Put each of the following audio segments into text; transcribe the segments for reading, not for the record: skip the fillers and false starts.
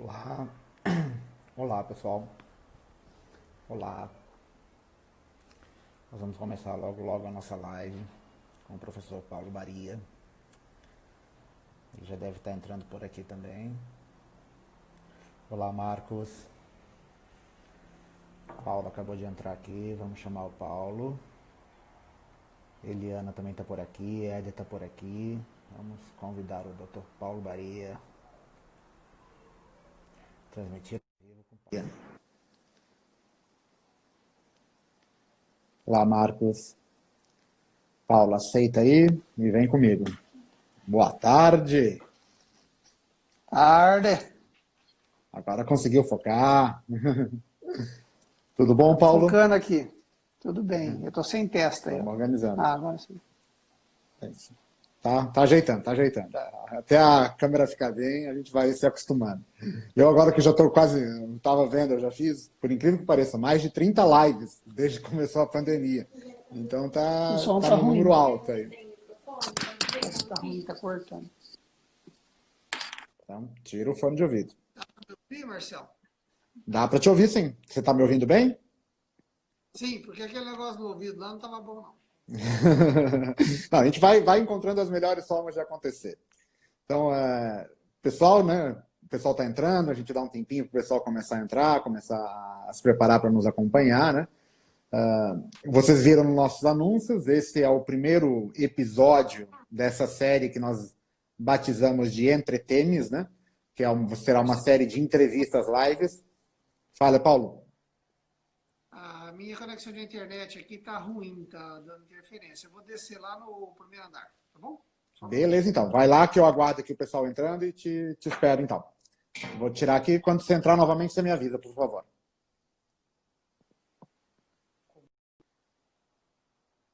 Olá, olá pessoal, olá. Nós vamos começar logo logo a nossa live com o professor Paulo Baria. Ele já deve estar entrando por aqui também. Olá, Marcos. Paulo acabou de entrar aqui, vamos chamar o Paulo. Eliana também está por aqui, Édia está por aqui. Vamos convidar o Dr. Paulo Baria. Transmitir ao vivo com o Paulo. Olá, Marcos. Paulo, aceita aí e vem comigo. Boa tarde. Tarde. Agora conseguiu focar. Tudo bom, Paulo? Focando aqui. Tudo bem. Eu tô sem testa aí. Estamos organizando. Agora sim. Tá ajeitando, tá ajeitando. Até a câmera ficar bem, a gente vai se acostumando. Eu agora que já estou quase, não estava vendo, eu já fiz, por incrível que pareça, mais de 30 lives desde que começou a pandemia. Então tá O som no tá ruim. número alto aí. Tá ruim, tá cortando. Então, tira o fone de ouvido. Dá pra me ouvir, Marcelo? Dá para te ouvir, sim. Você está me ouvindo bem? Sim, porque aquele negócio do ouvido lá não tava bom, não. Não, a gente vai encontrando as melhores formas de acontecer. Então, pessoal, né? O pessoal está entrando, a gente dá um tempinho para o pessoal começar a entrar, começar a se preparar para nos acompanhar, né? Vocês viram nos nossos anúncios, esse é o primeiro episódio dessa série que nós batizamos de Entre Temes, né? Que será uma série de entrevistas lives. Fala, Paulo. A minha conexão de internet aqui tá ruim, tá dando interferência. Eu vou descer lá no primeiro andar, tá bom? Beleza, então. Vai lá que eu aguardo aqui o pessoal entrando e te espero, então. Vou tirar aqui. Quando você entrar novamente, você me avisa, por favor.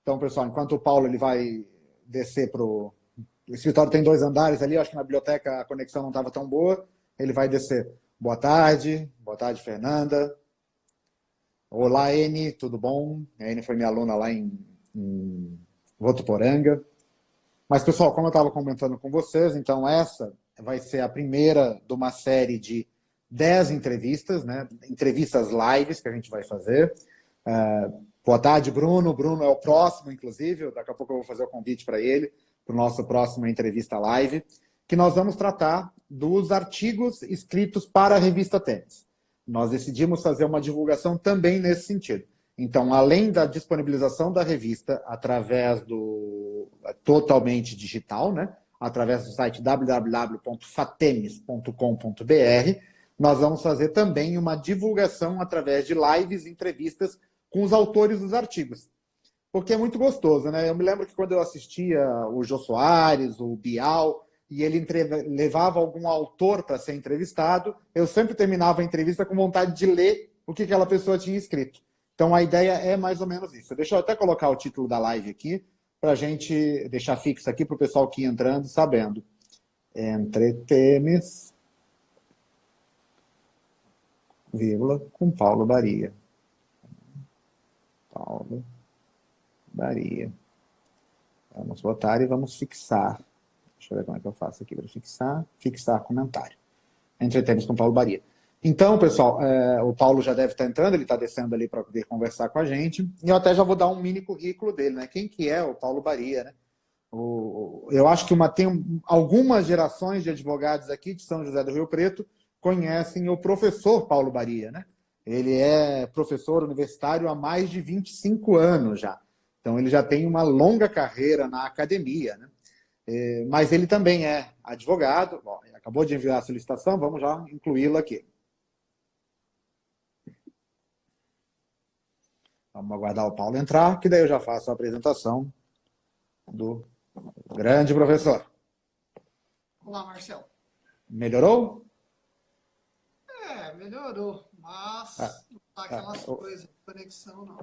Então, pessoal, enquanto o Paulo ele vai descer para o escritório, tem 2 andares ali, eu acho que na biblioteca a conexão não estava tão boa, ele vai descer. Boa tarde, Fernanda. Olá, Ene, tudo bom? A Ene foi minha aluna lá em Votuporanga. Mas, pessoal, como eu estava comentando com vocês, então essa vai ser a primeira de uma série de 10 entrevistas, né? Entrevistas lives que a gente vai fazer. Boa tarde, Bruno. Bruno é o próximo, inclusive. Daqui a pouco eu vou fazer o convite para ele, para o nosso próximo entrevista live, que nós vamos tratar dos artigos escritos para a revista Tênis. Nós decidimos fazer uma divulgação também nesse sentido. Então, além da disponibilização da revista através do totalmente digital, né? Através do site www.fatemes.com.br, nós vamos fazer também uma divulgação através de lives e entrevistas com os autores dos artigos. Porque é muito gostoso, né? Eu me lembro que quando eu assistia o Jô Soares, o Bial, e ele levava algum autor para ser entrevistado, eu sempre terminava a entrevista com vontade de ler o que aquela pessoa tinha escrito. Então a ideia é mais ou menos isso. Deixa eu até colocar o título da live aqui, para a gente deixar fixo aqui para o pessoal que ir entrando sabendo. Entre Temes, vírgula, com Paulo Baria. Paulo Baria. Vamos botar e vamos fixar. Deixa eu ver como é que eu faço aqui para fixar. Fixar comentário. Entre Temes com Paulo Baria. Então, pessoal, o Paulo já deve estar entrando, ele está descendo ali para poder conversar com a gente. E eu até já vou dar um mini currículo dele, né? Quem que é o Paulo Baria, né? Eu acho que tem algumas gerações de advogados aqui de São José do Rio Preto conhecem o professor Paulo Baria, né? Ele é professor universitário há mais de 25 anos já. Então, ele já tem uma longa carreira na academia, né? Mas ele também é advogado. Bom, ele acabou de enviar a solicitação, vamos já incluí-lo aqui. Vamos aguardar o Paulo entrar, que daí eu já faço a apresentação do grande professor. Olá, Marcelo. Melhorou? Melhorou, mas não tá aquelas coisas de conexão, não.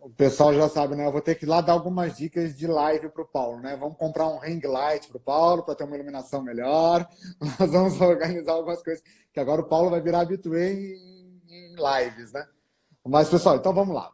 O pessoal já sabe, né? Eu vou ter que ir lá dar algumas dicas de live para o Paulo, né? Vamos comprar um ring light para o Paulo, para ter uma iluminação melhor. Nós vamos organizar algumas coisas, que agora o Paulo vai virar habitué em lives, né? Mas, pessoal, então vamos lá.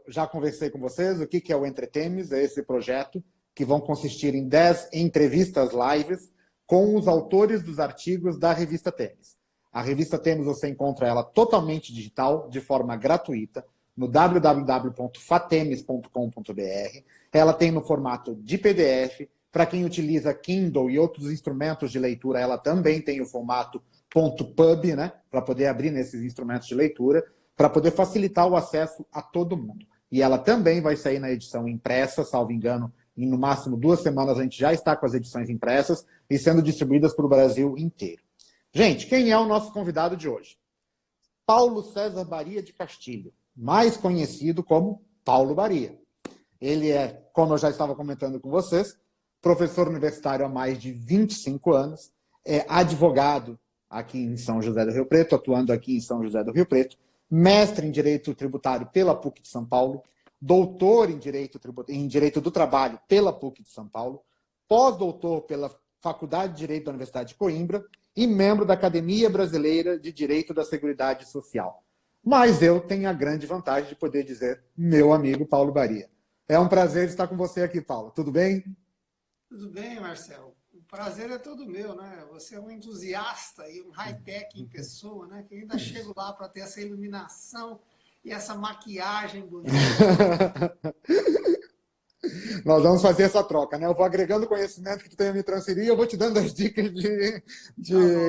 Já conversei com vocês o que é o Entre Temes, é esse projeto, que vão consistir em 10 entrevistas lives com os autores dos artigos da revista Tênis. A revista Tênis você encontra ela totalmente digital, de forma gratuita, no www.fatemes.com.br. Ela tem no formato de PDF. Para quem utiliza Kindle e outros instrumentos de leitura, ela também tem o formato .pub, né, para poder abrir nesses instrumentos de leitura, para poder facilitar o acesso a todo mundo. E ela também vai sair na edição impressa, salvo engano, em no máximo 2 semanas a gente já está com as edições impressas e sendo distribuídas para o Brasil inteiro. Gente, quem é o nosso convidado de hoje? Paulo César Baria de Castilho, mais conhecido como Paulo Baria. Ele é, como eu já estava comentando com vocês, professor universitário há mais de 25 anos, é advogado aqui em São José do Rio Preto, atuando aqui em São José do Rio Preto, mestre em Direito Tributário pela PUC de São Paulo, doutor em Direito do Trabalho pela PUC de São Paulo, pós-doutor pela Faculdade de Direito da Universidade de Coimbra e membro da Academia Brasileira de Direito da Seguridade Social. Mas eu tenho a grande vantagem de poder dizer meu amigo Paulo Baria. É um prazer estar com você aqui, Paulo. Tudo bem? Tudo bem, Marcelo. O prazer é todo meu, né? Você é um entusiasta e um high-tech em pessoa, né? Que eu ainda chego lá para ter essa iluminação e essa maquiagem bonita. Nós vamos fazer essa troca, né? Eu vou agregando conhecimento que tu tem a me transferir e eu vou te dando as dicas de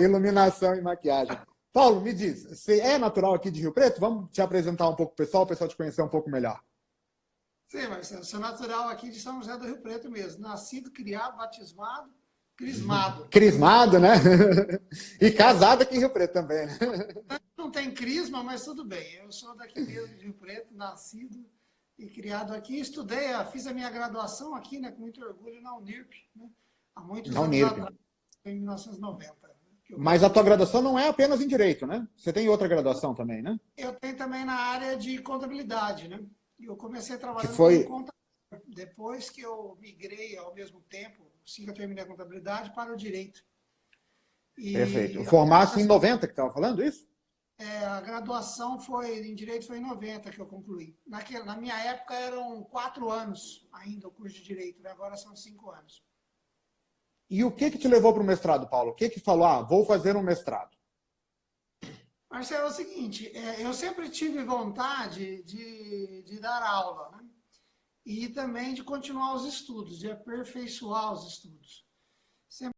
iluminação e maquiagem. Paulo, me diz, você é natural aqui de Rio Preto? Vamos te apresentar um pouco para o pessoal te conhecer um pouco melhor. Sim, Marcelo, sou natural aqui de São José do Rio Preto mesmo. Nascido, criado, batismado, crismado. Crismado, né? E casado aqui em Rio Preto também, né? Não tem crisma, mas tudo bem. Eu sou daqui mesmo de Rio Preto, nascido e criado aqui. Estudei, fiz a minha graduação aqui, né, com muito orgulho, na Unirp, né, há muitos anos atrás, em 1990. Mas a tua graduação não é apenas em Direito, né? Você tem outra graduação também, né? Eu tenho também na área de contabilidade, né? Eu comecei trabalhando como contador. Depois que eu migrei ao mesmo tempo, assim que eu terminei a contabilidade, para o Direito. Perfeito. Formasse em 90, que estava falando isso? A graduação em Direito foi em 90 que eu concluí. Na minha época eram 4 anos ainda o curso de Direito, né? Agora são 5 anos. E o que te levou para o mestrado, Paulo? O que falou, vou fazer um mestrado? Marcelo, é o seguinte, eu sempre tive vontade de dar aula, né? E também de continuar os estudos, de aperfeiçoar os estudos. Sempre,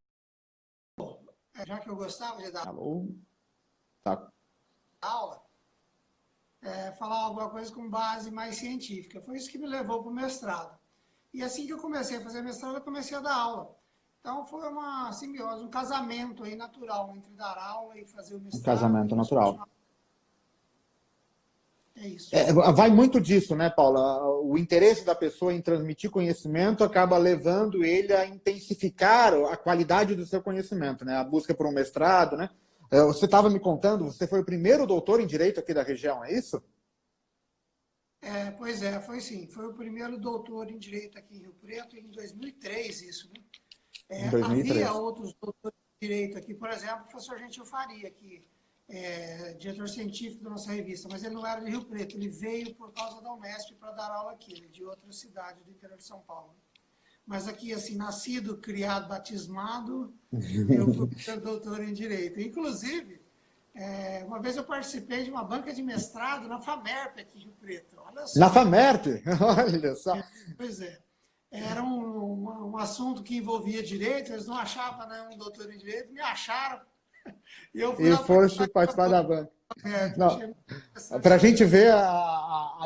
já que eu gostava de dar aula, falar alguma coisa com base mais científica. Foi isso que me levou para o mestrado. E assim que eu comecei a fazer mestrado, eu comecei a dar aula. Então foi uma simbiose, um casamento aí natural entre dar aula e fazer o mestrado. Um casamento natural. É isso. Vai muito disso, né, Paula? O interesse da pessoa em transmitir conhecimento acaba levando ele a intensificar a qualidade do seu conhecimento, né? A busca por um mestrado, né? Você estava me contando, você foi o primeiro doutor em Direito aqui da região, é isso? Pois é, foi sim. Foi o primeiro doutor em Direito aqui em Rio Preto, em 2003, isso, né? Em 2003. Havia outros doutores de Direito aqui, por exemplo, o professor Gentil Faria, que diretor científico da nossa revista, mas ele não era de Rio Preto, ele veio por causa da Unesp para dar aula aqui, de outra cidade do interior de São Paulo. Mas aqui, assim, nascido, criado, batismado, eu fui doutor em Direito. Inclusive, uma vez eu participei de uma banca de mestrado na FAMERP aqui em Rio Preto. Olha só. Na FAMERP? Olha só. Pois é. Era um assunto que envolvia direito, eles não achavam, né, um doutor em direito, me acharam. E foste participar da banca. Para a gente ver a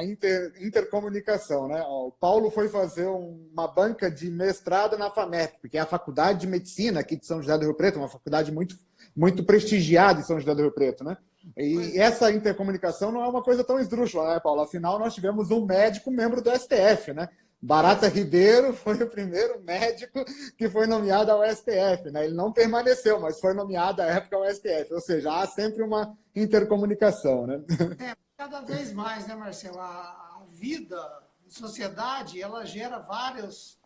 intercomunicação, né? O Paulo foi fazer uma banca de mestrado na FAMERP, que é a Faculdade de Medicina aqui de São José do Rio Preto, uma faculdade muito, muito prestigiada em São José do Rio Preto, né? E essa intercomunicação não é uma coisa tão esdrúxula, né, Paulo? Afinal, nós tivemos um médico membro do STF, né? Barata Ribeiro foi o primeiro médico que foi nomeado ao STF, né? Ele não permaneceu, mas foi nomeado à época ao STF. Ou seja, há sempre uma intercomunicação, né? Cada vez mais, né, Marcelo? A vida em sociedade, ela gera várias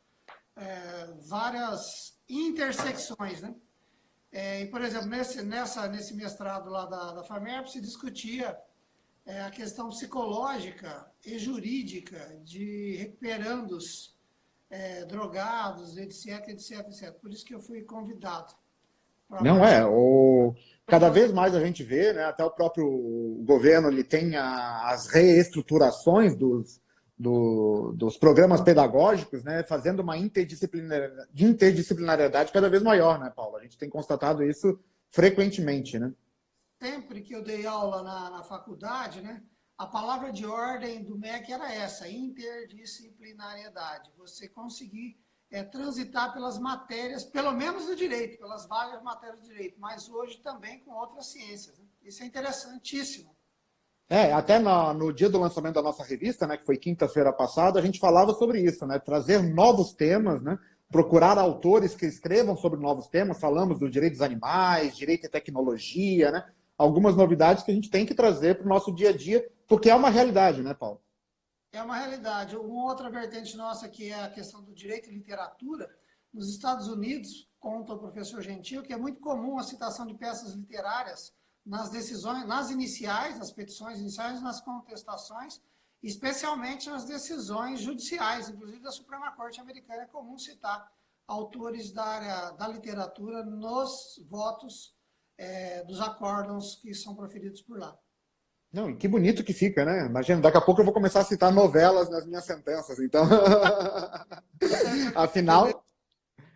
intersecções, né? E, por exemplo, nesse mestrado lá da FAMERP se discutia a questão psicológica e jurídica de recuperandos, drogados, etc. Por isso que eu fui convidado. Não cada vez mais a gente vê, né, até o próprio governo ele tem as reestruturações dos programas pedagógicos, né, fazendo uma interdisciplinariedade cada vez maior, né, Paulo? A gente tem constatado isso frequentemente, né? Sempre que eu dei aula na faculdade, né, a palavra de ordem do MEC era essa, interdisciplinariedade. Você conseguir transitar pelas matérias, pelo menos do direito, pelas várias matérias do direito, mas hoje também com outras ciências, né? Isso é interessantíssimo. Até no dia do lançamento da nossa revista, né, que foi quinta-feira passada, a gente falava sobre isso, né, trazer novos temas, né, procurar autores que escrevam sobre novos temas, falamos dos direitos dos animais, direito e tecnologia, né, algumas novidades que a gente tem que trazer para o nosso dia a dia, porque é uma realidade, né, Paulo? É uma realidade. Uma outra vertente nossa que é a questão do direito e literatura, nos Estados Unidos, conta o professor Gentil, que é muito comum a citação de peças literárias nas decisões, nas iniciais, nas petições iniciais, nas contestações, especialmente nas decisões judiciais, inclusive da Suprema Corte Americana, é comum citar autores da área da literatura nos votos dos acórdãos que são proferidos por lá. Não, e que bonito que fica, né? Imagina, daqui a pouco eu vou começar a citar novelas nas minhas sentenças, então... Afinal,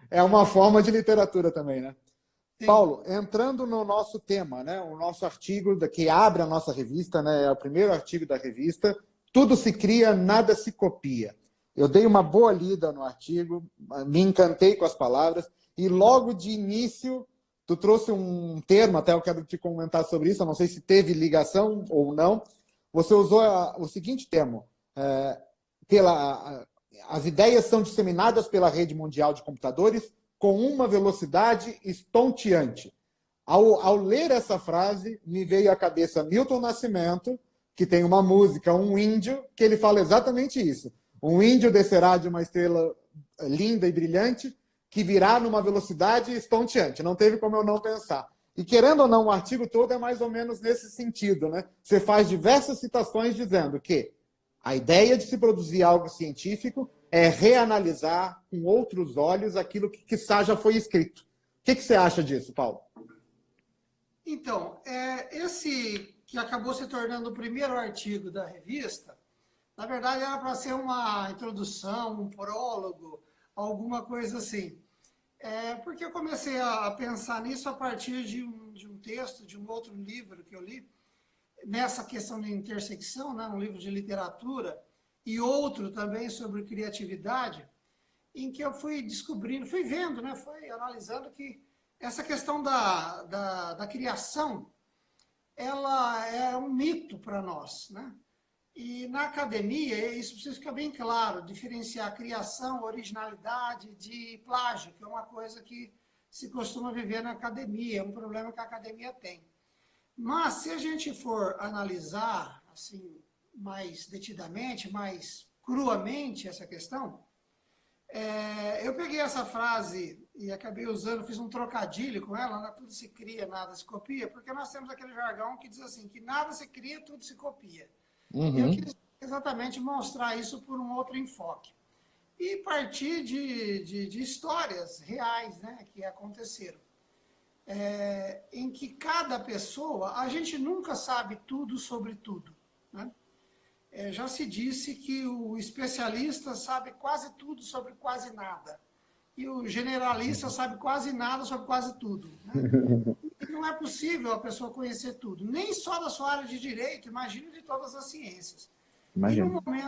é uma forma de literatura também, né? Sim. Paulo, entrando no nosso tema, né? O nosso artigo que abre a nossa revista, né? É o primeiro artigo da revista, Tudo se cria, nada se copia. Eu dei uma boa lida no artigo, me encantei com as palavras, e logo de início... Tu trouxe um termo, até eu quero te comentar sobre isso, eu não sei se teve ligação ou não. Você usou o seguinte termo, as ideias são disseminadas pela rede mundial de computadores com uma velocidade estonteante. Ao ler essa frase, me veio à cabeça Milton Nascimento, que tem uma música, Um Índio, que ele fala exatamente isso. Um índio descerá de uma estrela linda e brilhante, que virá numa velocidade estonteante. Não teve como eu não pensar. E querendo ou não, o artigo todo é mais ou menos nesse sentido, né? Você faz diversas citações dizendo que a ideia de se produzir algo científico é reanalisar com outros olhos aquilo que quiçá já foi escrito. O que você acha disso, Paulo? Então, esse que acabou se tornando o primeiro artigo da revista, na verdade era para ser uma introdução, um prólogo, alguma coisa assim. Porque eu comecei a pensar nisso a partir de um texto, de um outro livro que eu li, nessa questão de intersecção, né, um livro de literatura, e outro também sobre criatividade, em que eu fui descobrindo, fui vendo, né, fui analisando que essa questão da criação, ela é um mito para nós, né? E na academia, isso precisa ficar bem claro, diferenciar criação, originalidade de plágio, que é uma coisa que se costuma viver na academia, é um problema que a academia tem. Mas se a gente for analisar assim, mais detidamente, mais cruamente essa questão, eu peguei essa frase e acabei usando, fiz um trocadilho com ela, né? Tudo se cria, nada se copia, porque nós temos aquele jargão que diz assim, que nada se cria, tudo se copia. Uhum. Eu quis exatamente mostrar isso por um outro enfoque. E partir de histórias reais, né, que aconteceram. Em que cada pessoa, a gente nunca sabe tudo sobre tudo. Né? Já se disse que o especialista sabe quase tudo sobre quase nada. E o generalista sabe quase nada sobre quase tudo. Né? E não é possível a pessoa conhecer tudo, nem só da sua área de direito, imagine de todas as ciências.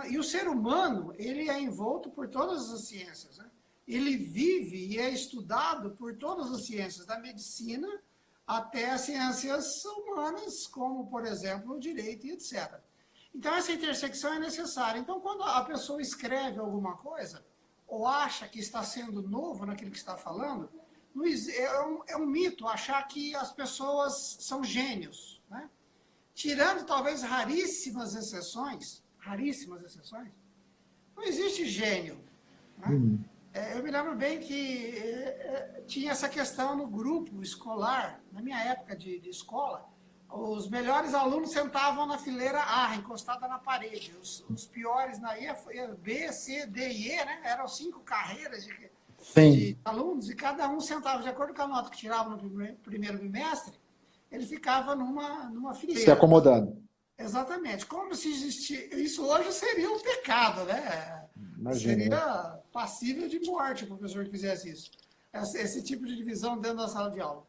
E o ser humano, ele é envolto por todas as ciências. Né? Ele vive e é estudado por todas as ciências, da medicina até as ciências humanas, como, por exemplo, o direito e etc. Então, essa intersecção é necessária. Então, quando a pessoa escreve alguma coisa, ou acha que está sendo novo naquilo que está falando, é um mito achar que as pessoas são gênios. Né? Tirando, talvez, raríssimas exceções, não existe gênio. Né? Eu me lembro bem que tinha essa questão no grupo escolar, na minha época de escola, os melhores alunos sentavam na fileira A, encostada na parede. Os piores na B, C, D e E, né? Eram 5 carreiras de alunos, e cada um sentava de acordo com a nota que tirava no primeiro bimestre, ele ficava numa Se fileira. acomodando. Exatamente. Como se existisse... Isso hoje seria um pecado, né? Imagina, né? Seria passível de morte o professor que fizesse isso. Esse tipo de divisão dentro da sala de aula.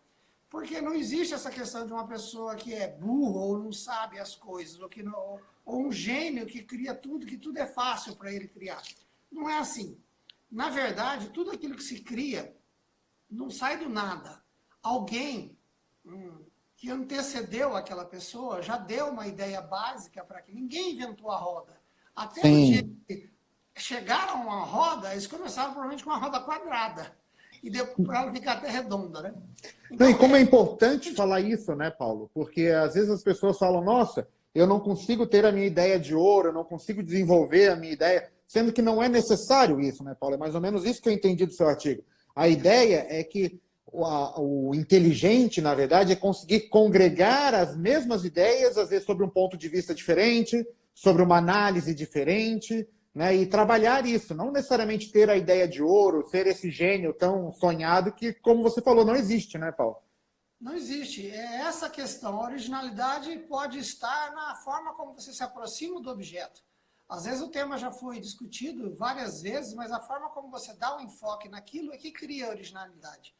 Porque não existe essa questão de uma pessoa que é burro ou não sabe as coisas, ou, que não, ou um gênio que cria tudo, que tudo é fácil para ele criar. Não é assim. Na verdade, tudo aquilo que se cria não sai do nada. Alguém que antecedeu aquela pessoa já deu uma ideia básica para que ninguém inventou a roda. Até no dia Sim. que chegaram a roda, eles começaram provavelmente com uma roda quadrada. E deu para ela ficar até redonda, né? Não, Então, e como é importante falar isso, né, Paulo? Porque às vezes as pessoas falam, nossa, eu não consigo ter a minha ideia de ouro, eu não consigo desenvolver a minha ideia, sendo que não é necessário isso, né, Paulo? É mais ou menos isso que eu entendi do seu artigo. A ideia é que o inteligente, na verdade, é conseguir congregar as mesmas ideias, às vezes sobre um ponto de vista diferente, sobre uma análise diferente, né, e trabalhar isso, não necessariamente ter a ideia de ouro, ser esse gênio tão sonhado que, como você falou, não existe, né, Paulo? não existe. É essa questão. A originalidade pode estar na forma como você se aproxima do objeto. Às vezes o tema já foi discutido várias vezes, mas a forma como você dá o enfoque naquilo é que cria a originalidade.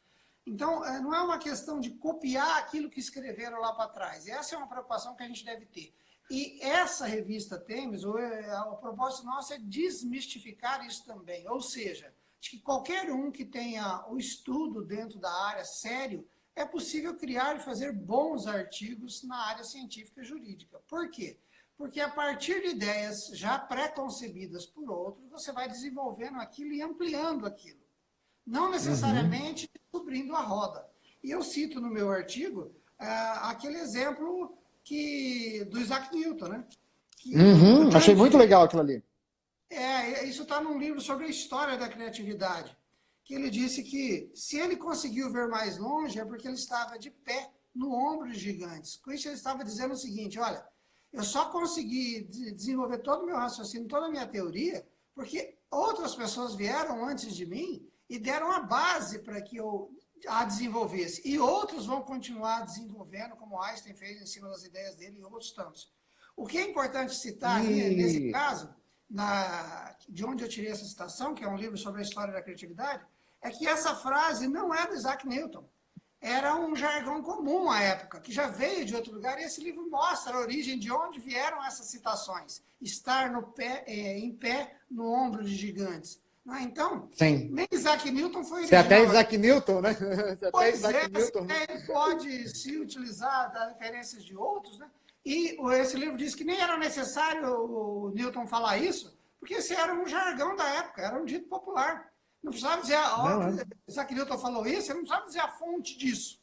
Então, não é uma questão de copiar aquilo que escreveram lá para trás. Essa é uma preocupação que a gente deve ter. E essa revista Temes, o propósito nosso é desmistificar isso também. Ou seja, de que qualquer um que tenha o estudo dentro da área sério, é possível criar e fazer bons artigos na área científica e jurídica. Por quê? Porque a partir de ideias já pré-concebidas por outros, você vai desenvolvendo aquilo e ampliando aquilo. Não necessariamente descobrindo a roda. E eu cito no meu artigo aquele exemplo do Isaac Newton, né? Que Achei muito legal aquilo ali. isso está num livro sobre a história da criatividade, que ele disse que se ele conseguiu ver mais longe é porque ele estava de pé no ombro de gigantes. Com isso ele estava dizendo o seguinte, olha, eu só consegui desenvolver todo o meu raciocínio, toda a minha teoria, porque outras pessoas vieram antes de mim e deram a base para que eu a desenvolvesse. E outros vão continuar desenvolvendo, como Einstein fez em cima das ideias dele e outros tantos. O que é importante citar nesse caso, de onde eu tirei essa citação, que é um livro sobre a história da criatividade, é que essa frase não é do Isaac Newton. Era um jargão comum à época, que já veio de outro lugar, e esse livro mostra a origem de onde vieram essas citações. Estar em pé no ombro de gigantes. Então, Sim. nem Isaac Newton foi Você original. até Isaac Newton, né? Pois é, ele pode se utilizar das referências de outros, né? E esse livro diz que nem era necessário o Newton falar isso, porque esse era um jargão da época, era um dito popular. Não precisava dizer, Isaac Newton falou isso, não precisava dizer a fonte disso.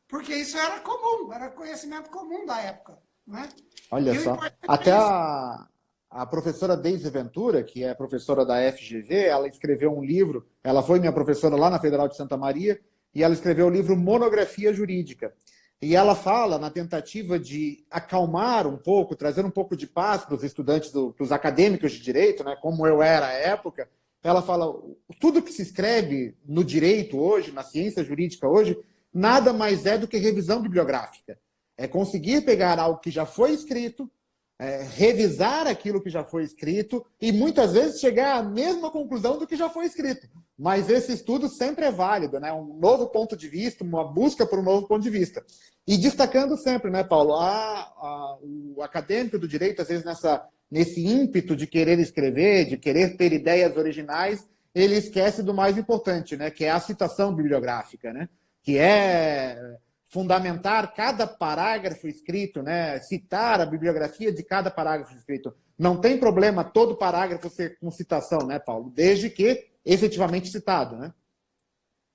Porque isso era comum, era conhecimento comum da época. Né? Olha só. Até a professora Deise Ventura, que é professora da FGV, ela escreveu um livro, ela foi minha professora lá na Federal de Santa Maria, e ela escreveu o livro Monografia Jurídica. E ela fala, na tentativa de acalmar um pouco, trazer um pouco de paz para os estudantes, para os acadêmicos de direito, né, como eu era à época, ela fala, tudo que se escreve no direito hoje, na ciência jurídica hoje, nada mais é do que revisão bibliográfica. É conseguir pegar algo que já foi escrito, revisar aquilo que já foi escrito e muitas vezes chegar à mesma conclusão do que já foi escrito. Mas esse estudo sempre é válido, né? Um novo ponto de vista, uma busca por um novo ponto de vista. E destacando sempre, né, Paulo, o acadêmico do direito, às vezes nesse ímpeto de querer escrever, de querer ter ideias originais, ele esquece do mais importante, né, que é a citação bibliográfica, né, que é fundamentar cada parágrafo escrito, né, citar a bibliografia de cada parágrafo escrito. Não tem problema todo parágrafo ser com citação, né, Paulo? Desde que efetivamente citado, né?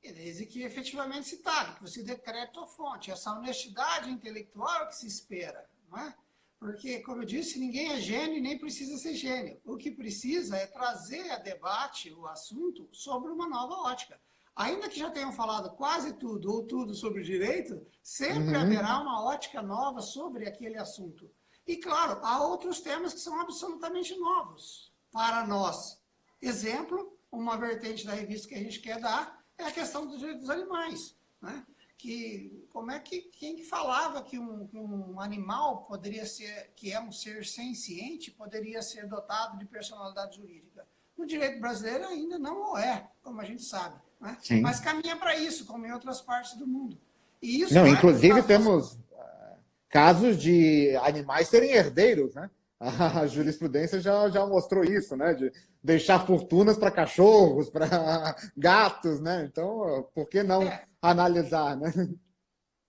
Desde que efetivamente citado, que você decreta a fonte. Essa honestidade intelectual é o que se espera, não é? Porque, como eu disse, ninguém é gênio e nem precisa ser gênio. O que precisa é trazer a debate, o assunto, sobre uma nova ótica. Ainda que já tenham falado quase tudo ou tudo sobre o direito, sempre haverá uma ótica nova sobre aquele assunto. E, claro, há outros temas que são absolutamente novos para nós. Exemplo, uma vertente da revista que a gente quer dar é a questão dos direitos dos animais. Né? como é que quem falava que um animal poderia ser, que é um ser senciente, poderia ser dotado de personalidade jurídica? No direito brasileiro ainda não o é, como a gente sabe, né? Mas caminha para isso, como em outras partes do mundo. E isso não, inclusive temos casos de animais serem herdeiros, né? A jurisprudência já mostrou isso, né? De deixar fortunas para cachorros, para gatos, né? Então, por que não analisar, né?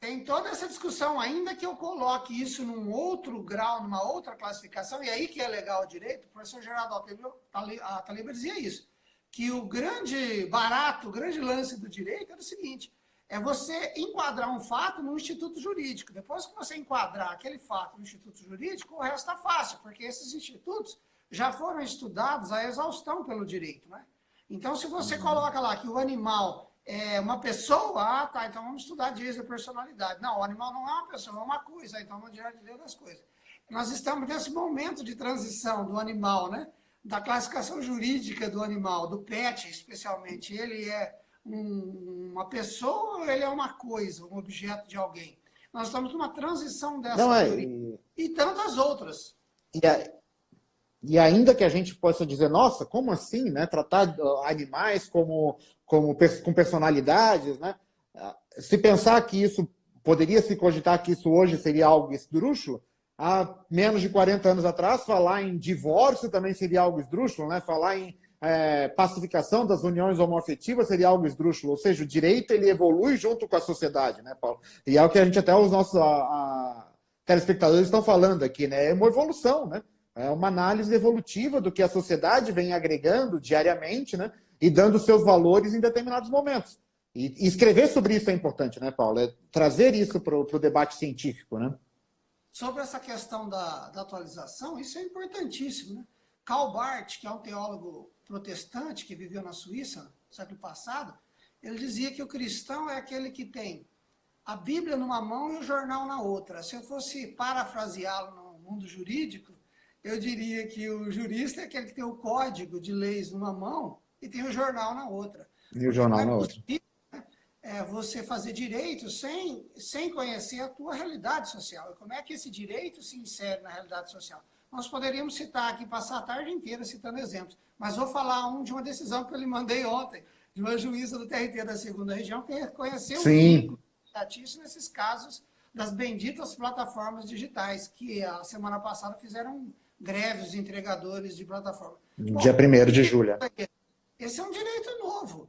Tem toda essa discussão, ainda que eu coloque isso num outro grau, numa outra classificação, e aí que é legal o direito, o professor Geraldo Ataliba dizia isso, que o grande barato, o grande lance do direito é o seguinte, é você enquadrar um fato no instituto jurídico. Depois que você enquadrar aquele fato no instituto jurídico, o resto está fácil, porque esses institutos já foram estudados à exaustão pelo direito, né? Então, se você coloca lá que o animal é uma pessoa, tá, então vamos estudar direito da personalidade. Não, o animal não é uma pessoa, é uma coisa, então vamos tirar direito das coisas. Nós estamos nesse momento de transição do animal, né? Da classificação jurídica do animal, do pet especialmente. Ele é uma pessoa ou ele é uma coisa, um objeto de alguém? Nós estamos numa transição dessa teoria. E tantas outras. E ainda que a gente possa dizer, nossa, como assim, né? Tratar animais com personalidades, né? Se pensar que isso, poderia se cogitar que isso hoje seria algo esdrúxulo, há menos de 40 anos atrás, falar em divórcio também seria algo esdrúxulo, né? Falar em pacificação das uniões homoafetivas seria algo esdrúxulo, ou seja, o direito ele evolui junto com a sociedade, né, Paulo? E é o que a gente até os nossos telespectadores estão falando aqui, né? É uma evolução, né? É uma análise evolutiva do que a sociedade vem agregando diariamente, né? E dando seus valores em determinados momentos. E escrever sobre isso é importante, né, Paulo? É trazer isso para o debate científico, né? Sobre essa questão da atualização, isso é importantíssimo, né? Karl Barth, que é um teólogo protestante que viveu na Suíça no século passado, ele dizia que o cristão é aquele que tem a Bíblia numa mão e o jornal na outra. Se eu fosse parafraseá-lo no mundo jurídico, eu diria que o jurista é aquele que tem o código de leis numa mão e tem o jornal na outra. E o jornal na outra. É você fazer direito sem conhecer a tua realidade social. E como é que esse direito se insere na realidade social? Nós poderíamos citar aqui, passar a tarde inteira citando exemplos, mas vou falar de uma decisão que eu lhe mandei ontem, de uma juíza do TRT da 2ª Região, que reconheceu o estatístico nesses casos das benditas plataformas digitais, que a semana passada fizeram greve os entregadores de plataforma. Dia 1º de julho. Esse é um direito novo.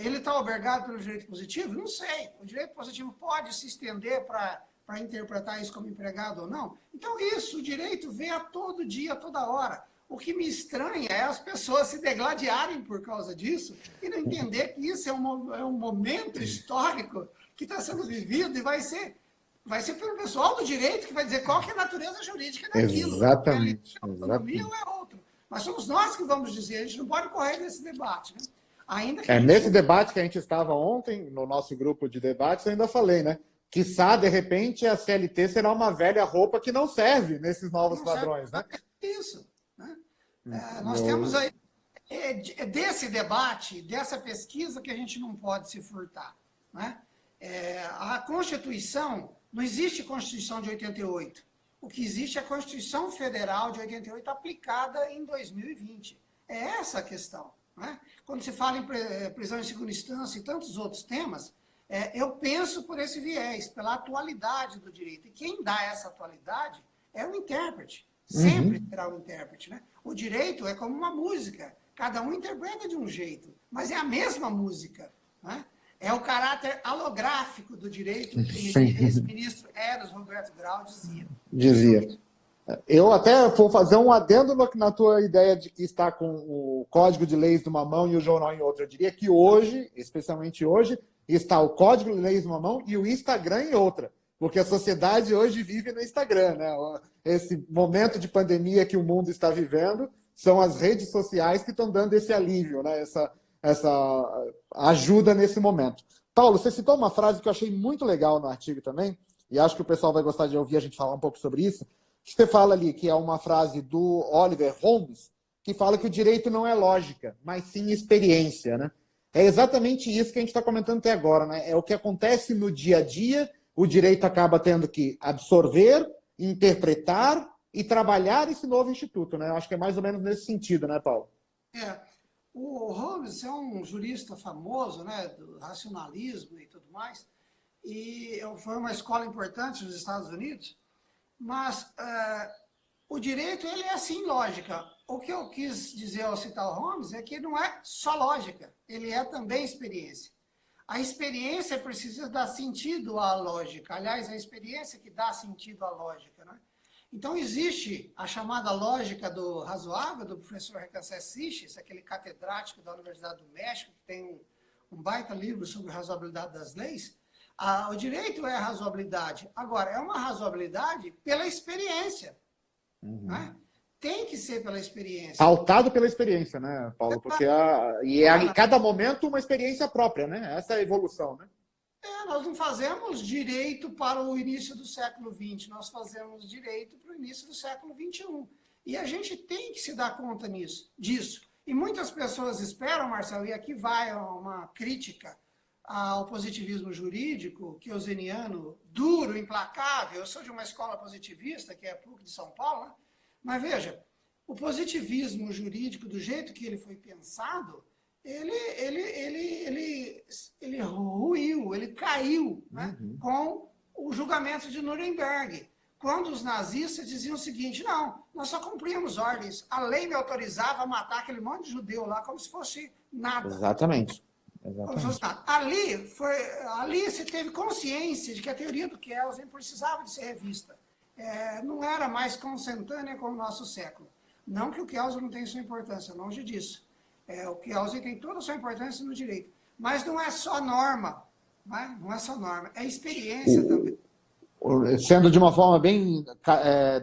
Ele está albergado pelo direito positivo? Não sei. O direito positivo pode se estender para interpretar isso como empregado ou não? Então isso, o direito vê a todo dia, a toda hora. O que me estranha é as pessoas se degladiarem por causa disso e não entender que isso é um momento histórico que está sendo vivido e vai ser pelo pessoal do direito que vai dizer qual que é a natureza jurídica daquilo. Exatamente. É autonomia ou é outro. Mas somos nós que vamos dizer, a gente não pode correr nesse debate, né? Ainda que nesse debate que a gente estava ontem, no nosso grupo de debates, eu ainda falei, né? Quiçá, de repente, a CLT será uma velha roupa que não serve nesses novos padrões, né? Isso. Né? Nós temos aí, desse debate, dessa pesquisa que a gente não pode se furtar. Né? A Constituição, não existe Constituição de 88. O que existe é a Constituição Federal de 88 aplicada em 2020. É essa a questão. Né? Quando se fala em prisão em segunda instância e tantos outros temas, eu penso por esse viés, pela atualidade do direito. E quem dá essa atualidade é o intérprete. Sempre será o intérprete. Né? O direito é como uma música. Cada um interpreta de um jeito, mas é a mesma música. Né? É o caráter holográfico do direito que esse ministro Eros Roberto Grau dizia. Eu até vou fazer um adendo na tua ideia de que está com o Código de Leis numa mão e o jornal em outra. Eu diria que hoje, especialmente hoje, está o Código de Leis numa mão e o Instagram em outra. Porque a sociedade hoje vive no Instagram, né? Esse momento de pandemia que o mundo está vivendo são as redes sociais que estão dando esse alívio, né? Essa ajuda nesse momento. Paulo, você citou uma frase que eu achei muito legal no artigo também, e acho que o pessoal vai gostar de ouvir a gente falar um pouco sobre isso. Você fala ali que é uma frase do Oliver Holmes, que fala que o direito não é lógica, mas sim experiência, né? É exatamente isso que a gente está comentando até agora, né? É o que acontece no dia a dia, o direito acaba tendo que absorver, interpretar e trabalhar esse novo instituto, né? Eu acho que é mais ou menos nesse sentido, né, Paulo? É. O Hobbes é um jurista famoso, né, do racionalismo e tudo mais, e foi uma escola importante nos Estados Unidos, mas o direito ele é assim lógica. O que eu quis dizer ao citar o Hobbes é que não é só lógica, ele é também experiência. A experiência precisa dar sentido à lógica. Aliás, a experiência que dá sentido à lógica, né? Então, existe a chamada lógica do razoável, do professor Recancés Siches, aquele catedrático da Universidade do México, que tem um baita livro sobre a razoabilidade das leis. O direito é a razoabilidade. Agora, é uma razoabilidade pela experiência. Né? Tem que ser pela experiência. Pautado pela experiência, né, Paulo? Porque em cada momento uma experiência própria, né? Essa é a evolução, né? Nós não fazemos direito para o início do século XX, nós fazemos direito para o início do século XXI. E a gente tem que se dar conta disso. E muitas pessoas esperam, Marcelo, e aqui vai uma crítica ao positivismo jurídico, keynesiano, duro, implacável. Eu sou de uma escola positivista, que é a PUC de São Paulo, né? Mas veja, o positivismo jurídico, do jeito que ele foi pensado, ele ruiu, ele caiu, né, com o julgamento de Nuremberg, quando os nazistas diziam o seguinte: não, nós só cumpríamos ordens, a lei me autorizava a matar aquele monte de judeu lá como se fosse nada. Exatamente. Como se fosse nada. Ali se teve consciência de que a teoria do Kelsen precisava de ser revista. Não era mais consentânea com o nosso século. Não que o Kelsen não tenha sua importância, longe disso. O Kelsen tem toda a sua importância no direito. Mas não é só norma. Não é só norma. É experiência também. Sendo de uma forma bem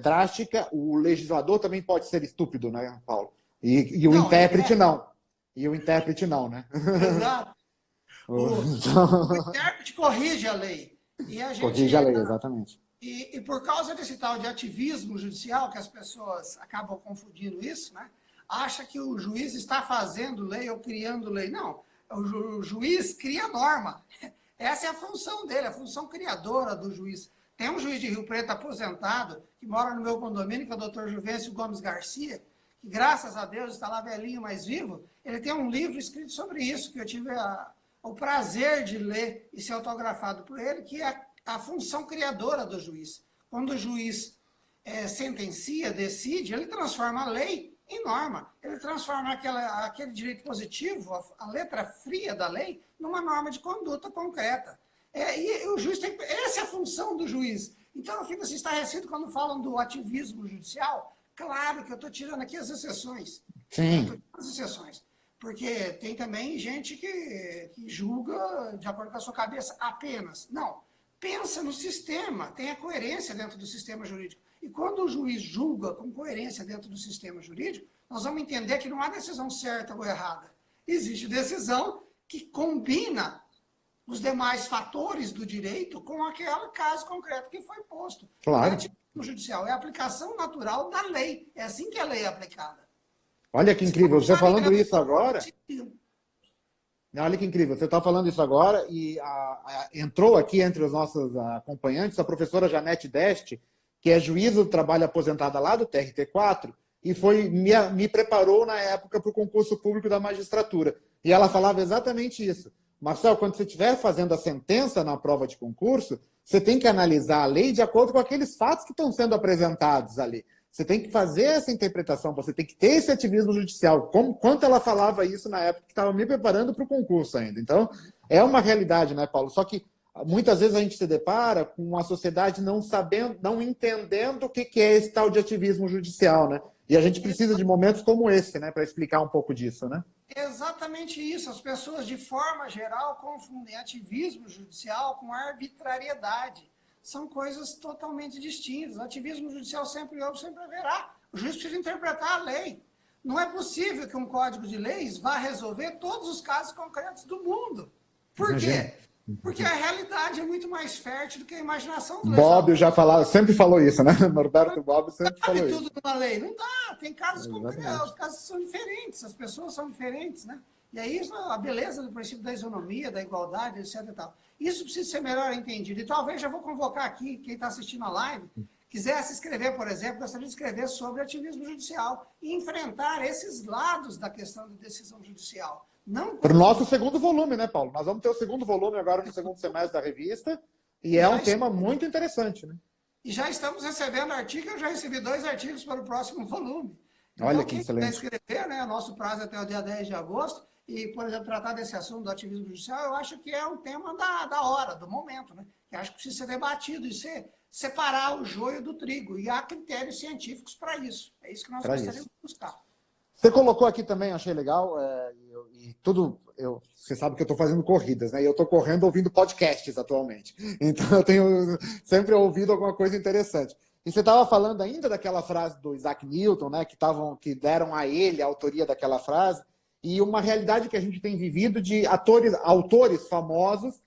drástica, o legislador também pode ser estúpido, né, Paulo? E o intérprete não. E o intérprete não, né? Exato. O intérprete corrige a lei. E a gente corrige a lei, exatamente. E por causa desse tal de ativismo judicial, que as pessoas acabam confundindo isso, né? Acha que o juiz está fazendo lei ou criando lei. Não, o juiz cria norma. Essa é a função dele, a função criadora do juiz. Tem um juiz de Rio Preto aposentado, que mora no meu condomínio, que é o doutor Juvencio Gomes Garcia, que graças a Deus está lá velhinho, mas vivo. Ele tem um livro escrito sobre isso, que eu tive o prazer de ler e ser autografado por ele, que é a função criadora do juiz. Quando o juiz sentencia, decide, ele transforma a lei em norma. Ele transforma aquele direito positivo, a letra fria da lei, numa norma de conduta concreta. E o juiz tem... Essa é a função do juiz. Então eu fico assim, estarrecido quando falam do ativismo judicial. Claro que eu estou tirando aqui as exceções. Sim. As exceções. Porque tem também gente que julga de acordo com a sua cabeça apenas. Não. Pensa no sistema, tem a coerência dentro do sistema jurídico. E quando o juiz julga com coerência dentro do sistema jurídico, nós vamos entender que não há decisão certa ou errada. Existe decisão que combina os demais fatores do direito com aquele caso concreto que foi posto. Claro. O judicial é a aplicação natural da lei. É assim que a lei é aplicada. Olha que incrível, você falando isso agora... Olha que incrível, você está falando isso agora e entrou aqui entre os nossos acompanhantes a professora Janete Deste, que é juíza do trabalho aposentada lá do TRT4, e me preparou na época para o concurso público da magistratura. E ela falava exatamente isso. Marcel, quando você estiver fazendo a sentença na prova de concurso, você tem que analisar a lei de acordo com aqueles fatos que estão sendo apresentados ali. Você tem que fazer essa interpretação, você tem que ter esse ativismo judicial. Quanto ela falava isso na época que estava me preparando para o concurso ainda. Então, é uma realidade, né, Paulo? Só que muitas vezes a gente se depara com uma sociedade não sabendo, não entendendo o que é esse tal de ativismo judicial, né? E a gente precisa de momentos como esse, né, para explicar um pouco disso, né? Exatamente isso. As pessoas, de forma geral, confundem ativismo judicial com arbitrariedade. São coisas totalmente distintas. O ativismo judicial sempre houve, sempre haverá. O juiz precisa interpretar a lei. Não é possível que um código de leis vá resolver todos os casos concretos do mundo. Por quê? Porque a realidade é muito mais fértil do que a imaginação do Bobbio já sempre falou isso, né? Norberto Bobbio sempre falou isso. Não tudo numa lei. Não dá. Tem casos concretos, os casos são diferentes, as pessoas são diferentes, né? E aí a beleza do princípio da isonomia, da igualdade, etc. E tal. Isso precisa ser melhor entendido. E talvez já vou convocar aqui, quem está assistindo a live, quiser se inscrever, por exemplo, gostaria de escrever sobre ativismo judicial e enfrentar esses lados da questão da decisão judicial. Para o nosso segundo volume, né, Paulo? Nós vamos ter o segundo volume agora no segundo semestre da revista, e é um tema muito interessante, né? E já estamos recebendo artigos, eu já recebi 2 artigos para o próximo volume. Olha Então, que quem excelente. quiser escrever, né, nosso prazo é até o dia 10 de agosto, e, por exemplo, tratar desse assunto do ativismo judicial, eu acho que é um tema da hora, do momento, né? Que acho que precisa ser debatido e separar o joio do trigo. E há critérios científicos para isso. É isso que nós gostaríamos de buscar. Você colocou aqui também, achei legal, você sabe que eu estou fazendo corridas, né? E eu estou correndo ouvindo podcasts atualmente. Então eu tenho sempre ouvido alguma coisa interessante. E você estava falando ainda daquela frase do Isaac Newton, né? Que deram a ele a autoria daquela frase, e uma realidade que a gente tem vivido de autores famosos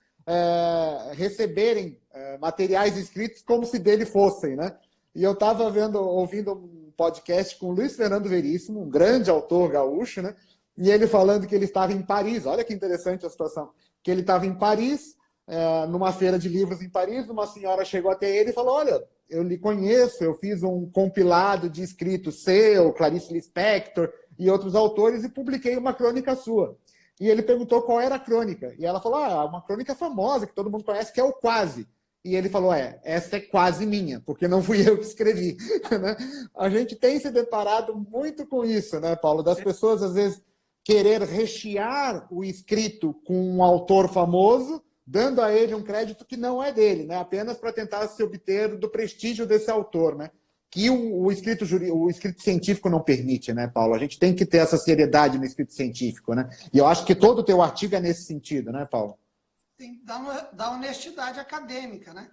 receberem materiais escritos como se dele fossem, né? E eu estava ouvindo um podcast com o Luiz Fernando Veríssimo, um grande autor gaúcho, né? E ele falando que ele estava em Paris, olha que interessante a situação, que ele estava em Paris, numa feira de livros em Paris, uma senhora chegou até ele e falou, olha, eu lhe conheço, eu fiz um compilado de escritos seu, Clarice Lispector e outros autores, e publiquei uma crônica sua. E ele perguntou qual era a crônica. E ela falou, uma crônica famosa, que todo mundo conhece, que é o Quase. E ele falou, essa é quase minha, porque não fui eu que escrevi. A gente tem se deparado muito com isso, né, Paulo? Das pessoas, às vezes, querer rechear o escrito com um autor famoso, dando a ele um crédito que não é dele, né? Apenas para tentar se obter do prestígio desse autor, né? Que o escrito científico não permite, né, Paulo? A gente tem que ter essa seriedade no escrito científico, né? E eu acho que todo o teu artigo é nesse sentido, né, Paulo? Tem que dar honestidade acadêmica, né?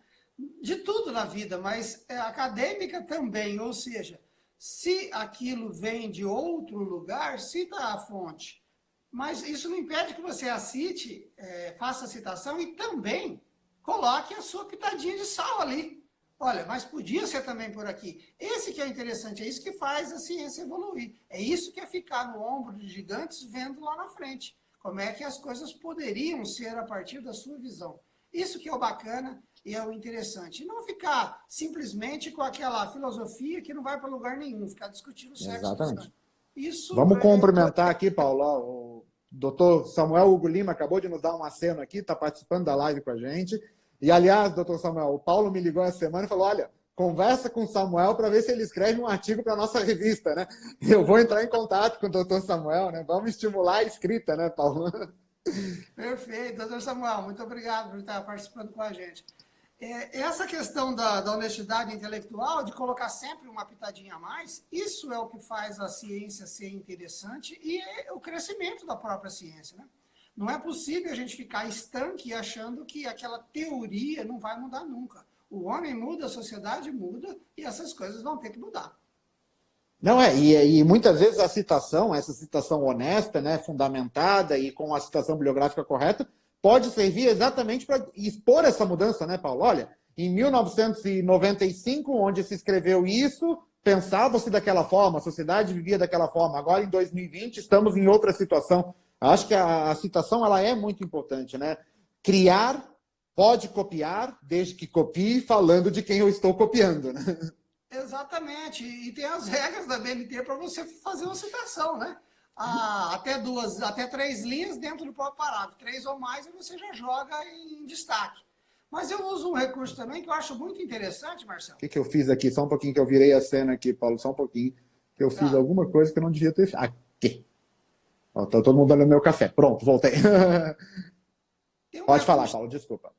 De tudo na vida, mas acadêmica também, ou seja, se aquilo vem de outro lugar, cita a fonte. Mas isso não impede que você a cite, faça a citação e também coloque a sua pitadinha de sal ali. Olha, mas podia ser também por aqui. Esse que é interessante, é isso que faz a ciência evoluir. É isso que é ficar no ombro de gigantes vendo lá na frente. Como é que as coisas poderiam ser a partir da sua visão. Isso que é o bacana e é o interessante. E não ficar simplesmente com aquela filosofia que não vai para lugar nenhum, ficar discutindo sexo. Exatamente. Isso vamos cumprimentar aqui, Paulo, o doutor Samuel Hugo Lima acabou de nos dar um aceno aqui, está participando da live com a gente. E, aliás, doutor Samuel, o Paulo me ligou essa semana e falou, olha, conversa com o Samuel para ver se ele escreve um artigo para a nossa revista, né? Eu vou entrar em contato com o doutor Samuel, né? Vamos estimular a escrita, né, Paulo? Perfeito, doutor Samuel, muito obrigado por estar participando com a gente. Essa questão da honestidade intelectual, de colocar sempre uma pitadinha a mais, isso é o que faz a ciência ser interessante e é o crescimento da própria ciência, né? Não é possível a gente ficar estanque achando que aquela teoria não vai mudar nunca. O homem muda, a sociedade muda e essas coisas vão ter que mudar. Não e muitas vezes essa citação honesta, né, fundamentada e com a citação bibliográfica correta, pode servir exatamente para expor essa mudança, né, Paulo? Olha, em 1995, onde se escreveu isso, pensava-se daquela forma, a sociedade vivia daquela forma. Agora, em 2020, estamos em outra situação. Acho que a citação ela é muito importante, né? Criar, pode copiar, desde que copie falando de quem eu estou copiando, né? Exatamente, e tem as regras da BNT para você fazer uma citação, né? Até 3 linhas dentro do próprio parágrafo, 3 ou mais, e você já joga em destaque. Mas eu uso um recurso também que eu acho muito interessante, Marcelo. O que eu fiz aqui? Só um pouquinho que eu virei a cena aqui, Paulo, só um pouquinho. Que eu fiz alguma coisa que eu não devia ter feito. Aqui. Ó, tá todo mundo olhando meu café. Pronto, voltei. Pode falar, Paulo, desculpa.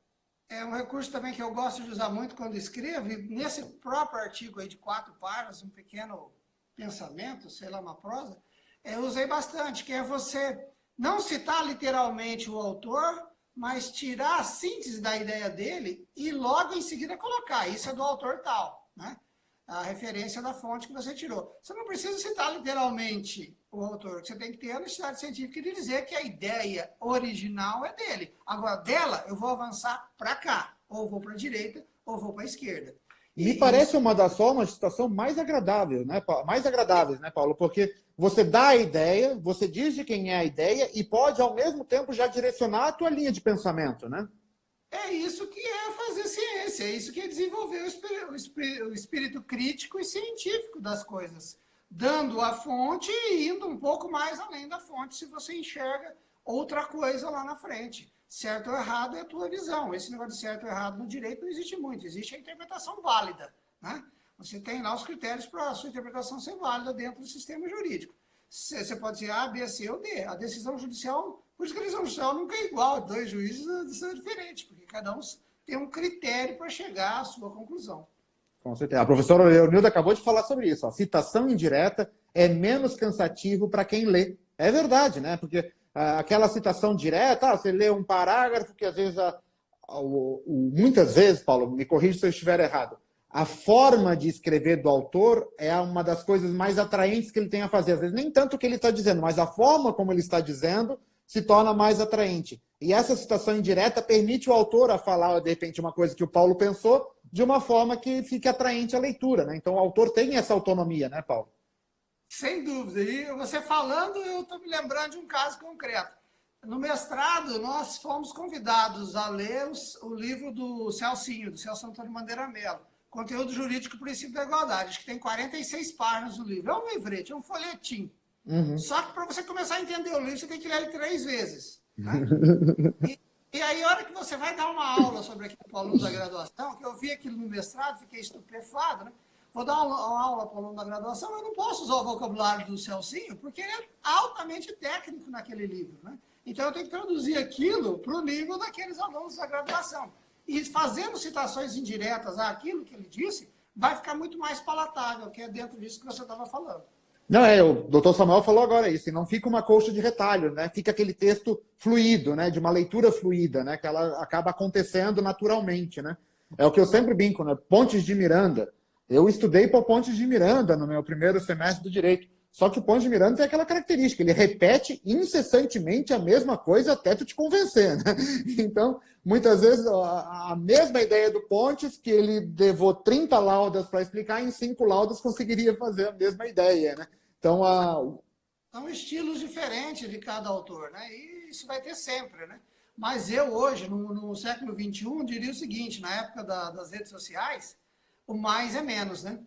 É um recurso também que eu gosto de usar muito quando escrevo, e nesse próprio artigo aí de 4 páginas, um pequeno pensamento, sei lá, uma prosa, eu usei bastante, que é você não citar literalmente o autor, mas tirar a síntese da ideia dele e logo em seguida colocar, isso é do autor tal, né? A referência da fonte que você tirou. Você não precisa citar literalmente o autor, você tem que ter a honestidade científica de dizer que a ideia original é dele. Agora, dela, eu vou avançar para cá, ou vou para a direita, ou vou para a esquerda. Me parece uma das formas de citação mais agradável, né, Paulo? Mais agradáveis, né, Paulo? Porque você dá a ideia, você diz de quem é a ideia e pode, ao mesmo tempo, já direcionar a tua linha de pensamento, né? É isso que é fazer ciência, é isso que é desenvolver o espírito crítico e científico das coisas, dando a fonte e indo um pouco mais além da fonte, se você enxerga outra coisa lá na frente. Certo ou errado é a tua visão. Esse negócio de certo ou errado no direito não existe muito, existe a interpretação válida, né? Você tem lá os critérios para a sua interpretação ser válida dentro do sistema jurídico. Você pode ser A, B, C ou D. A decisão judicial, por isso que a decisão judicial nunca é igual. Dois juízes, a decisão é diferente, porque cada um tem um critério para chegar à sua conclusão. Com certeza. A professora Leonilda acabou de falar sobre isso. A citação indireta é menos cansativo para quem lê. É verdade, né? Porque aquela citação direta, você lê um parágrafo que às vezes, muitas vezes, Paulo, me corrija se eu estiver errado, a forma de escrever do autor é uma das coisas mais atraentes que ele tem a fazer. Às vezes nem tanto o que ele está dizendo, mas a forma como ele está dizendo se torna mais atraente. E essa citação indireta permite o autor a falar, de repente, uma coisa que o Paulo pensou de uma forma que fique atraente à leitura, né? Então o autor tem essa autonomia, né, Paulo? Sem dúvida. E você falando, eu estou me lembrando de um caso concreto. No mestrado, nós fomos convidados a ler o livro do Celso Antônio Bandeira Mello, Conteúdo Jurídico e Princípio da Igualdade. Acho que tem 46 páginas o livro. É um livrete, é um folhetim. Uhum. Só que para você começar a entender o livro, você tem que ler ele 3 vezes. Né? E aí, a hora que você vai dar uma aula sobre aquilo para o aluno da graduação, que eu vi aquilo no mestrado, fiquei estupefado, né? Vou dar uma aula para o aluno da graduação, eu não posso usar o vocabulário do Celcinho, porque ele é altamente técnico naquele livro, né? Então, eu tenho que traduzir aquilo para o nível daqueles alunos da graduação. E fazendo citações indiretas àquilo que ele disse, vai ficar muito mais palatável, que é dentro disso que você estava falando. Não, o doutor Samuel falou agora isso, e não fica uma colcha de retalho, né? Fica aquele texto fluido, né? De uma leitura fluida, né? Que ela acaba acontecendo naturalmente, né? É o que eu sempre brinco, né? Pontes de Miranda. Eu estudei por Pontes de Miranda no meu primeiro semestre do Direito. Só que o Pontes de Miranda tem aquela característica, ele repete incessantemente a mesma coisa até tu te convencer, né? Então, muitas vezes, a mesma ideia do Pontes, que ele levou 30 laudas para explicar, em 5 laudas conseguiria fazer a mesma ideia, né? Então, São estilos diferentes de cada autor, né? E isso vai ter sempre, né? Mas eu hoje, no século XXI, diria o seguinte, na época das redes sociais, o mais é menos, né?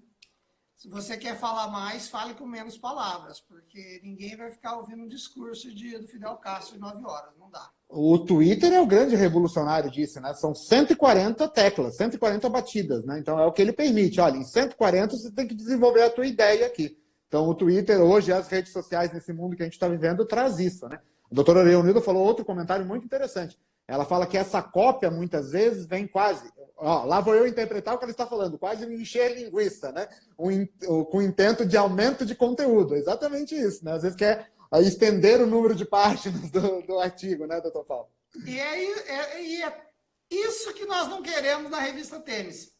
Se você quer falar mais, fale com menos palavras, porque ninguém vai ficar ouvindo um discurso do Fidel Castro de 9 horas, não dá. o Twitter é o grande revolucionário disso, né? São 140 teclas, 140 batidas, né? Então é o que ele permite. Olha, em 140 você tem que desenvolver a tua ideia aqui. Então o Twitter hoje, as redes sociais nesse mundo que a gente está vivendo, traz isso, né? A doutora Leonilda falou outro comentário muito interessante. Ela fala que essa cópia, muitas vezes, vem quase... lá vou eu interpretar o que ela está falando, quase me encher linguiça, né? Com intento de aumento de conteúdo. Exatamente isso, né? Às vezes quer estender o número de páginas do artigo, né, doutor Paulo? E é isso que nós não queremos na revista Tênis.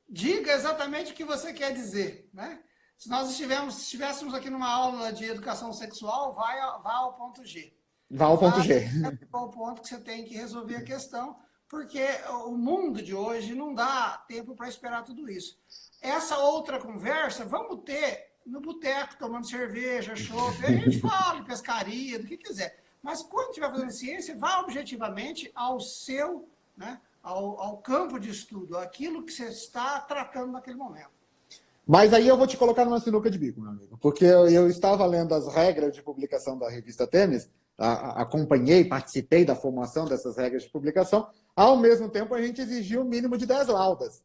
Diga exatamente o que você quer dizer, né? Se nós estivéssemos aqui numa aula de educação sexual, vá ao ponto G. Vá ao ponto G. Ao ponto que você tem que resolver a questão, porque o mundo de hoje não dá tempo para esperar tudo isso. Essa outra conversa, vamos ter no boteco, tomando cerveja, chopp, a gente fala de pescaria, do que quiser. Mas quando estiver fazendo ciência, vá objetivamente ao seu, né, ao campo de estudo, aquilo que você está tratando naquele momento. Mas aí eu vou te colocar numa sinuca de bico, meu amigo, porque eu estava lendo as regras de publicação da revista Tênis, acompanhei, participei da formação dessas regras de publicação, ao mesmo tempo a gente exigia um mínimo de 10 laudas,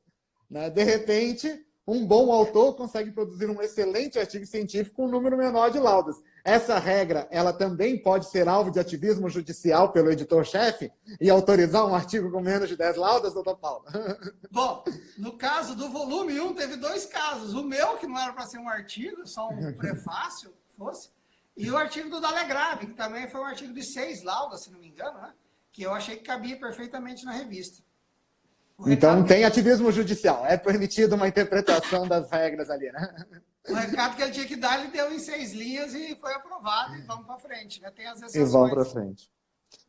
né? De repente, um bom autor consegue produzir um excelente artigo científico com um número menor de laudas. Essa regra, ela também pode ser alvo de ativismo judicial pelo editor-chefe e autorizar um artigo com menos de 10 laudas, doutor Paulo? Bom, no caso do volume 1, teve 2 casos. O meu, que não era para ser um artigo, só um prefácio, fosse, e o artigo do Dalegrave, que também foi um artigo de 6 laudas, se não me engano, né? Que eu achei que cabia perfeitamente na revista. Então tem ativismo judicial, é permitido uma interpretação das regras ali, né? O recado que ele tinha que dar, ele deu em 6 linhas e foi aprovado, e vamos para frente, né? Tem as E exceções. vamos para frente.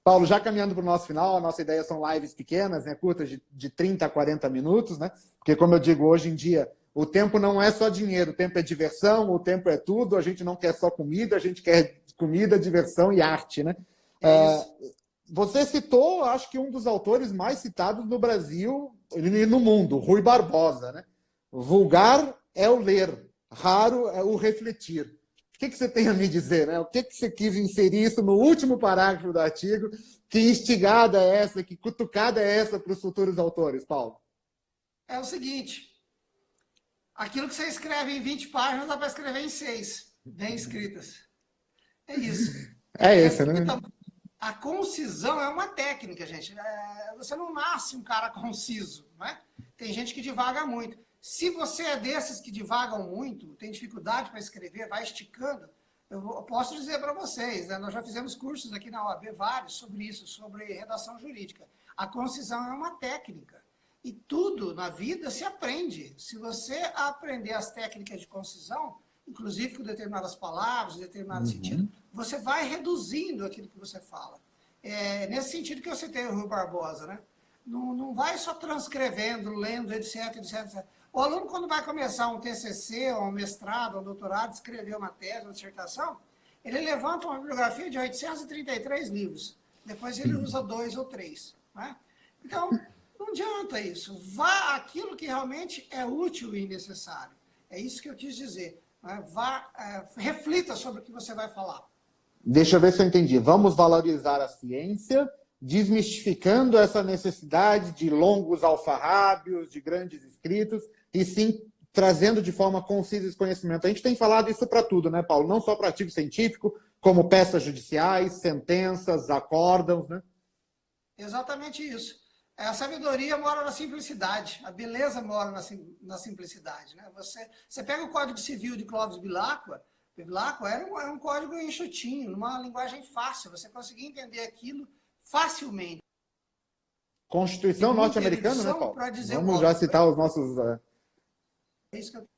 Paulo, já caminhando para o nosso final, a nossa ideia são lives pequenas, né, curtas, de 30 a 40 minutos, né? Porque, como eu digo, hoje em dia, o tempo não é só dinheiro, o tempo é diversão, o tempo é tudo, a gente não quer só comida, a gente quer comida, diversão e arte, né? Você citou, acho que um dos autores mais citados no Brasil e no mundo, Rui Barbosa, né? Vulgar é o ler, raro é o refletir. O que você tem a me dizer, né? O que você quis inserir isso no último parágrafo do artigo? Que instigada é essa, que cutucada é essa para os futuros autores, Paulo? É o seguinte, aquilo que você escreve em 20 páginas dá para escrever em 6, bem escritas. É isso. É esse, né? Então, a concisão é uma técnica, gente. Você não nasce um cara conciso, né? Tem gente que divaga muito. Se você é desses que divagam muito, tem dificuldade para escrever, vai esticando, eu posso dizer para vocês, né? Nós já fizemos cursos aqui na OAB, vários, sobre isso, sobre redação jurídica. A concisão é uma técnica. E tudo na vida se aprende. Se você aprender as técnicas de concisão, inclusive com determinadas palavras, determinado sentido, você vai reduzindo aquilo que você fala. É nesse sentido que eu citei o Rui Barbosa, né? Não vai só transcrevendo, lendo, etc, etc. O aluno, quando vai começar um TCC, um mestrado, um doutorado, escrever uma tese, uma dissertação, ele levanta uma bibliografia de 833 livros. Depois ele usa 2 ou 3. Né? Então, não adianta isso. Vá aquilo que realmente é útil e necessário. É isso que eu quis dizer. Né? Reflita sobre o que você vai falar. Deixa eu ver se eu entendi. Vamos valorizar a ciência, desmistificando essa necessidade de longos alfarrábios, de grandes escritos, e sim trazendo de forma concisa esse conhecimento. A gente tem falado isso para tudo, né, Paulo? Não só para artigo científico, como peças judiciais, sentenças, acórdãos, né? Exatamente isso. A sabedoria mora na simplicidade, a beleza mora na simplicidade. Né? Você pega o Código Civil de Clovis Bilacqua, é um código enxutinho, numa linguagem fácil, você conseguia entender aquilo facilmente. Constituição norte-americana, né, Paulo? Vamos já citar os nossos... É isso que eu...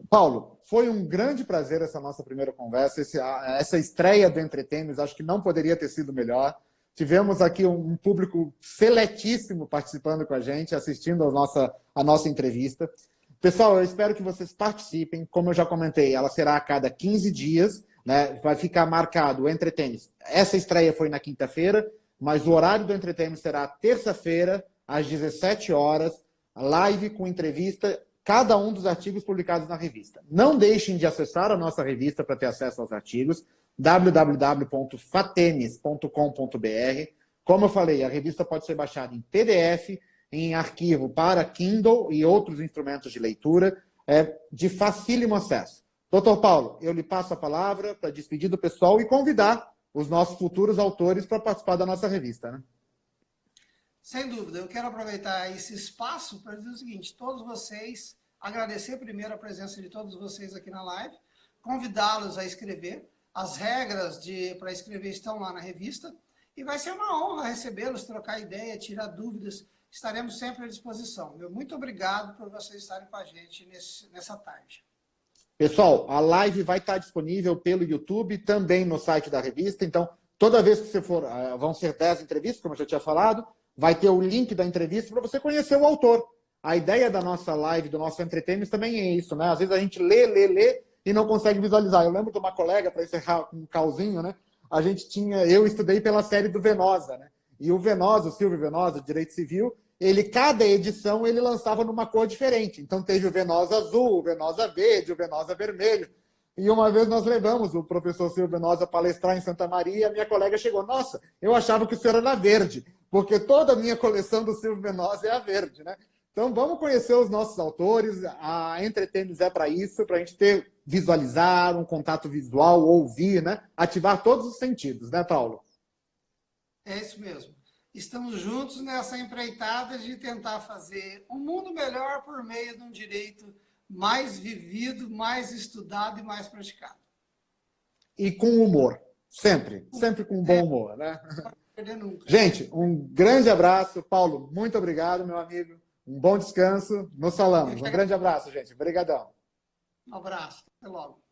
Paulo, foi um grande prazer essa nossa primeira conversa, essa estreia do Entretênios, acho que não poderia ter sido melhor. Tivemos aqui um público seletíssimo participando com a gente, assistindo a nossa entrevista. Pessoal, eu espero que vocês participem. Como eu já comentei, ela será a cada 15 dias, né? Vai ficar marcado o Entretênios. Essa estreia foi na quinta-feira, mas o horário do Entretênios será terça-feira, às 17 horas, live com entrevista, cada um dos artigos publicados na revista. Não deixem de acessar a nossa revista para ter acesso aos artigos, www.fatenes.com.br. Como eu falei, a revista pode ser baixada em PDF, em arquivo para Kindle e outros instrumentos de leitura, de facílimo acesso. Doutor Paulo, eu lhe passo a palavra para despedir do pessoal e convidar os nossos futuros autores para participar da nossa revista, né? Sem dúvida, eu quero aproveitar esse espaço para dizer o seguinte, todos vocês, agradecer primeiro a presença de todos vocês aqui na live, convidá-los a escrever, as regras para escrever estão lá na revista, e vai ser uma honra recebê-los, trocar ideia, tirar dúvidas, estaremos sempre à disposição. Meu muito obrigado por vocês estarem com a gente nessa tarde. Pessoal, a live vai estar disponível pelo YouTube, também no site da revista, então toda vez que você for, vão ser 10 entrevistas, como eu já tinha falado, vai ter o link da entrevista para você conhecer o autor. A ideia da nossa live, do nosso Entretênios também é isso, né? Às vezes a gente lê e não consegue visualizar. Eu lembro de uma colega, para encerrar com um calzinho, né? Eu estudei pela série do Venosa, né? E o Venosa, o Silvio Venosa, Direito Civil, cada edição ele lançava numa cor diferente. Então teve o Venosa azul, o Venosa verde, o Venosa vermelho. E uma vez nós levamos o professor Silvio Venosa palestrar em Santa Maria, e a minha colega chegou, nossa, eu achava que o senhor era verde, porque toda a minha coleção do Silvio Venosa é a verde, né? Então vamos conhecer os nossos autores, a Entretênios é para isso, para a gente visualizar, um contato visual, ouvir, né? Ativar todos os sentidos, né, Paulo? É isso mesmo. Estamos juntos nessa empreitada de tentar fazer um mundo melhor por meio de um direito mais vivido, mais estudado e mais praticado. E com humor, sempre com bom humor, né? Não perder nunca. Gente, um grande abraço. Paulo, muito obrigado, meu amigo. Um bom descanso. Nos falamos. Um grande abraço, gente. Obrigadão. Um abraço. Até logo.